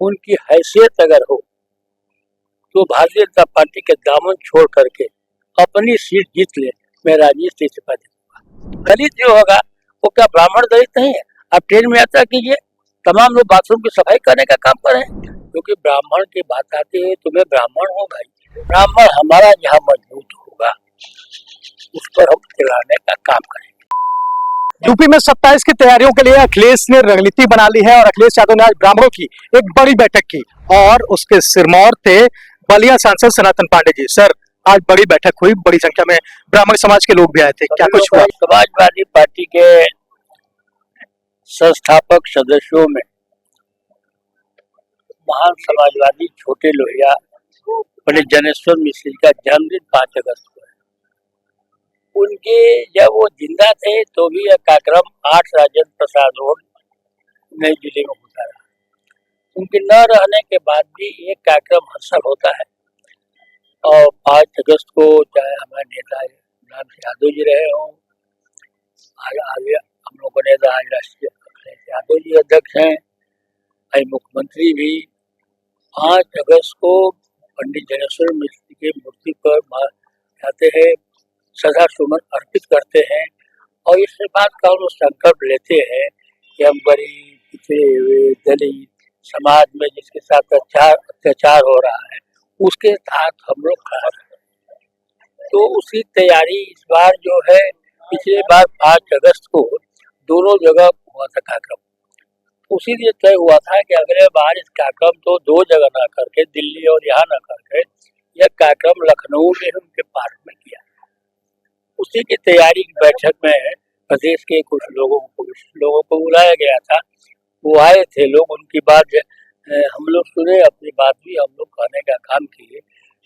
उनकी हैसियत अगर हो तो भारतीय जनता पार्टी के दामन छोड़ करके अपनी सीट जीत ले। मैं राजनीति से इस्तीफा दूंगा। दलित जो होगा वो क्या ब्राह्मण दलित नहीं है? आप ट्रेन में यात्रा कीजिए, तमाम लोग बाथरूम की सफाई करने का काम कर रहे हैं, क्योंकि ब्राह्मण की बात आती है तो मैं ब्राह्मण हूँ भाई। ब्राह्मण हमारा जहाँ मजबूत होगा उस पर हम खिलाने का काम करेंगे। यूपी में 27 की तैयारियों के लिए अखिलेश ने रणनीति बना ली है और अखिलेश यादव ने आज ब्राह्मणों की एक बड़ी बैठक की और उसके सिरमौर थे बलिया सांसद सनातन पांडे जी। सर, आज बड़ी बैठक हुई, बड़ी संख्या में ब्राह्मण समाज के लोग भी आए थे, क्या कुछ हुआ? समाजवादी पार्टी के संस्थापक सदस्यों में महान समाजवादी छोटे लोहिया पंडित जनेश्वर मिश्र का जन्मदिन 5 अगस्त को है। उनके जब वो जिंदा थे तो भी यह कार्यक्रम 8 राजेंद्र प्रसाद रोड नई दिल्ली में होता रहा। उनके न रहने के बाद भी ये कार्यक्रम हर होता है और 5 अगस्त को चाहे हमारे नेता नाम से यादव जी रहे हों, आगे हम लोगों के नेता आज राष्ट्रीय यादव जी अध्यक्ष हैं, मुख्यमंत्री भी 5 अगस्त को पंडित जनेश्वर मिश्र की मूर्ति पर जाते हैं, श्रद्धा सुमन अर्पित करते हैं और इस बात का हम संकल्प लेते हैं कि हम गरीब पिछड़े हुए दलित समाज में जिसके साथ अत्याचार हो रहा है उसके साथ हम लोग खड़ा हैं। तो उसकी तैयारी इस बार जो है, पिछले बार 5 अगस्त को दोनों जगह हुआ था कार्यक्रम, उसी लिए तय हुआ था कि अगले बार इस कार्यक्रम तो 2 जगह ना करके दिल्ली और यहाँ ना करके यह कार्यक्रम लखनऊ में उनके पार्क में किया। उसी की तैयारी की बैठक में प्रदेश के कुछ लोगों को बुलाया गया था। वो आए थे लोग, उनकी बात हम लोग सुने, अपनी बात भी हम लोग कहने का काम किए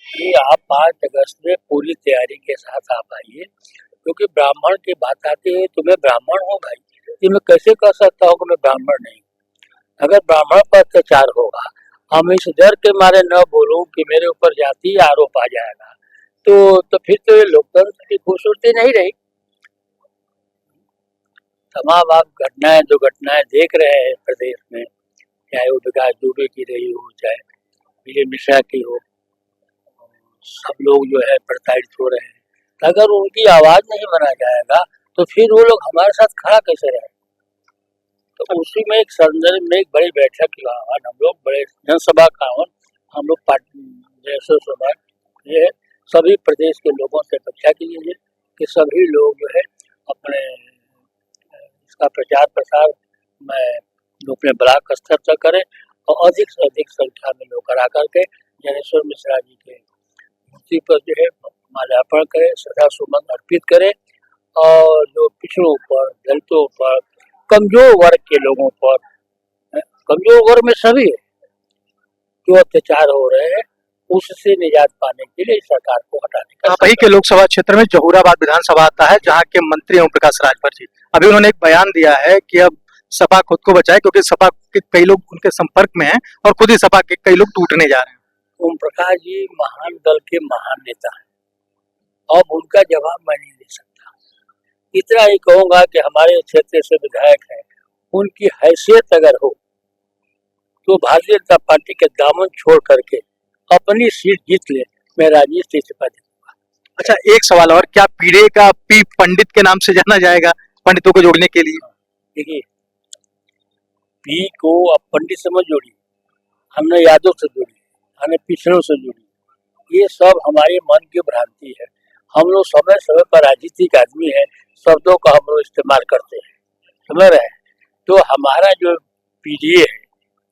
कि आप 5 अगस्त में पूरी तैयारी के साथ आप आइए, क्योंकि ब्राह्मण की बात आती है तो मैं ब्राह्मण हूँ भाई, ये मैं कैसे कह सकता हूँ कि मैं ब्राह्मण नहीं। अगर ब्राह्मण पर अत्याचार होगा, हम इस डर के मारे न बोलूं कि मेरे ऊपर जाति आरोप आ जाएगा, तो फिर तो ये लोकतंत्र की खूबसूरती नहीं रही। तमाम आप जो घटनाएं देख रहे हैं प्रदेश में, चाहे वो विकास दुबे की रही हो, चाहे विजय मिश्रा की हो, सब लोग जो है प्रताड़ित हो रहे हैं। अगर उनकी आवाज नहीं बना जाएगा तो फिर वो लोग हमारे साथ खड़ा कैसे रहे? तो उसी में एक संदर्भ में एक बड़ी बैठक हम लोग बड़े जनसभा का हम लोग पार्टी ये सभी प्रदेश के लोगों से अपेक्षा की है कि सभी लोग जो है अपने इसका प्रचार प्रसार में अपने ब्लॉक स्तर तक करें और अधिक से अधिक संख्या में लोग करा करके जनेश्वर मिश्रा जी के मूर्ति पर जो है माल्यार्पण करें, श्रद्धा सुमन अर्पित करें और जो पिछड़ों पर, दलितों पर, कमजोर वर्ग के लोगों पर, कमजोर वर्ग में सभी जो अत्याचार हो रहे हैं उससे निजात पाने के लिए सरकार को हटाने का। वही के लोकसभा क्षेत्र में जहूराबाद विधानसभा आता है, जहाँ के मंत्री ओम प्रकाश राजभर जी अभी उन्होंने एक बयान दिया है कि अब सपा खुद को बचाए, क्योंकि सपा के कई लोग उनके संपर्क में हैं और खुद ही सपा के कई लोग टूटने जा रहे हैं। ओम प्रकाश जी महान दल के महान नेता है और उनका जवाब मैं नहीं दे सकता। इतना ही कहूंगा कि हमारे क्षेत्र से विधायक हैं, उनकी हैसियत अगर हो तो भारतीय जनता पार्टी के दामन छोड़ करके अपनी सीट जीत ले। मैं राजनीति से इस्तीफा दूंगा। अच्छा, एक सवाल और, क्या पीढ़े का पी पंडित के नाम से जाना जाएगा पंडितों को जोड़ने के लिए? देखिए, पी को अब पंडित से मत जोड़िए, हमने यादव से जोड़ी, हमने पिछड़ों से जोड़ी, ये सब हमारे मन की भ्रांति है। हम लोग समय समय पर राजनीतिक आदमी है, शब्दों का हम लोग इस्तेमाल करते हैं, समझ रहे हैं? तो हमारा जो पीढ़ी है,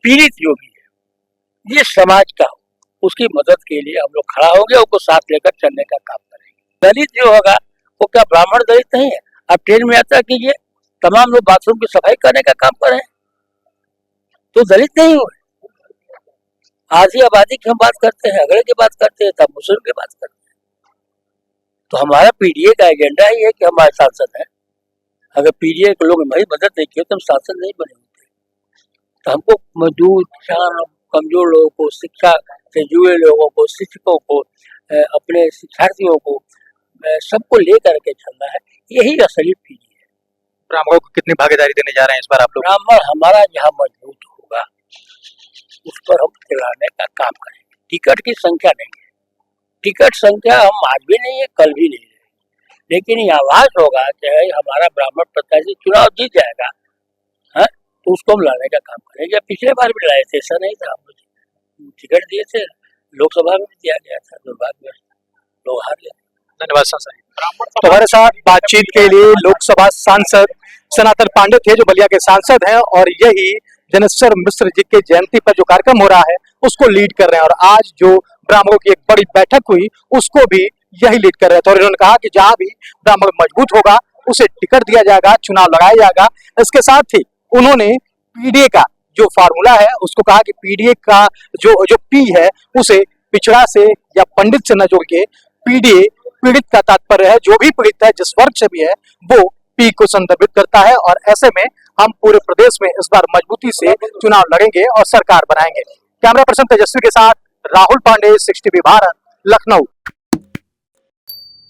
पीड़ित जो भी है, ये समाज का उसकी मदद के लिए हम लोग खड़ा होंगे, उसको साथ लेकर चलने का काम करेंगे। दलित जो होगा वो क्या ब्राह्मण दलित नहीं है? आप ट्रेन में यात्रा कीजिए, तमाम लोग बाथरूम की सफाई करने का काम कर रहे हैं, तो दलित नहीं हुए। आधी आबादी की हम बात करते हैं, अगड़े की बात करते हैं, तब मुस्लिम की बात करते हैं। तो हमारा पीडीए का एजेंडा ही है कि हमारे सांसद हैं। अगर पीडीए के लोग हमारी मदद नहीं किए तो हम सांसद नहीं बने होते। तो हमको मजदूर, किसान, कमजोर लोगों को, शिक्षा से जुड़े लोगों को, शिक्षकों को, अपने शिक्षार्थियों को, सबको लेकर के चलना है, यही असली पीढ़ी है। ब्राह्मणों को कितनी भागीदारी देने जा रहे हैं इस बार आप लोग? ब्राह्मण हमारा जहाँ मजबूत होगा उस पर हम चलाने का काम करेंगे। टिकट की संख्या नहीं है, टिकट संख्या हम आज भी नहीं है, कल भी नहीं है, लेकिन ये आवाज होगा कि हमारा ब्राह्मण प्रत्याशी चुनाव जीत जाएगा, है तो उसको हम लाने का काम करेंगे। पिछले बार भी लाए थे, ऐसा नहीं था, हम टिकट दिए थे, लोकसभा में भी दिया गया था, दुर्भाग्य लोग हार गए। धन्यवाद सांसद। तो हमारे साथ बातचीत के लिए लोकसभा सांसद सनातन पांडे थे, जो बलिया के सांसद हैं और यही जनेश्वर मिश्र जी के जयंती पर जो कार्यक्रम हो रहा है उसको लीड कर रहे हैं। और आज जो ब्राह्मणों की एक बड़ी बैठक हुई उसको भी यही लीड कर रहे थे और इन्होंने कहा कि जहां भी ब्राह्मण मजबूत होगा उसे टिकट दिया जाएगा, चुनाव लगाया जाएगा। इसके साथ ही उन्होंने पीडीए का जो फार्मूला है उसको कहा कि पीडीए का जो पी है उसे पिछड़ा से या पंडित से न जोड़ के पीडीए, पीड़ित का तात्पर्य है जो भी पीड़ित है, जिस वर्ग से भी है, वो पी को संदर्भित करता है। और ऐसे में हम पूरे प्रदेश में इस बार मजबूती से चुनाव लड़ेंगे और सरकार बनाएंगे। कैमरा पर्सन तेजस्वी के साथ राहुल पांडे, 6 टीवी भारत, लखनऊ।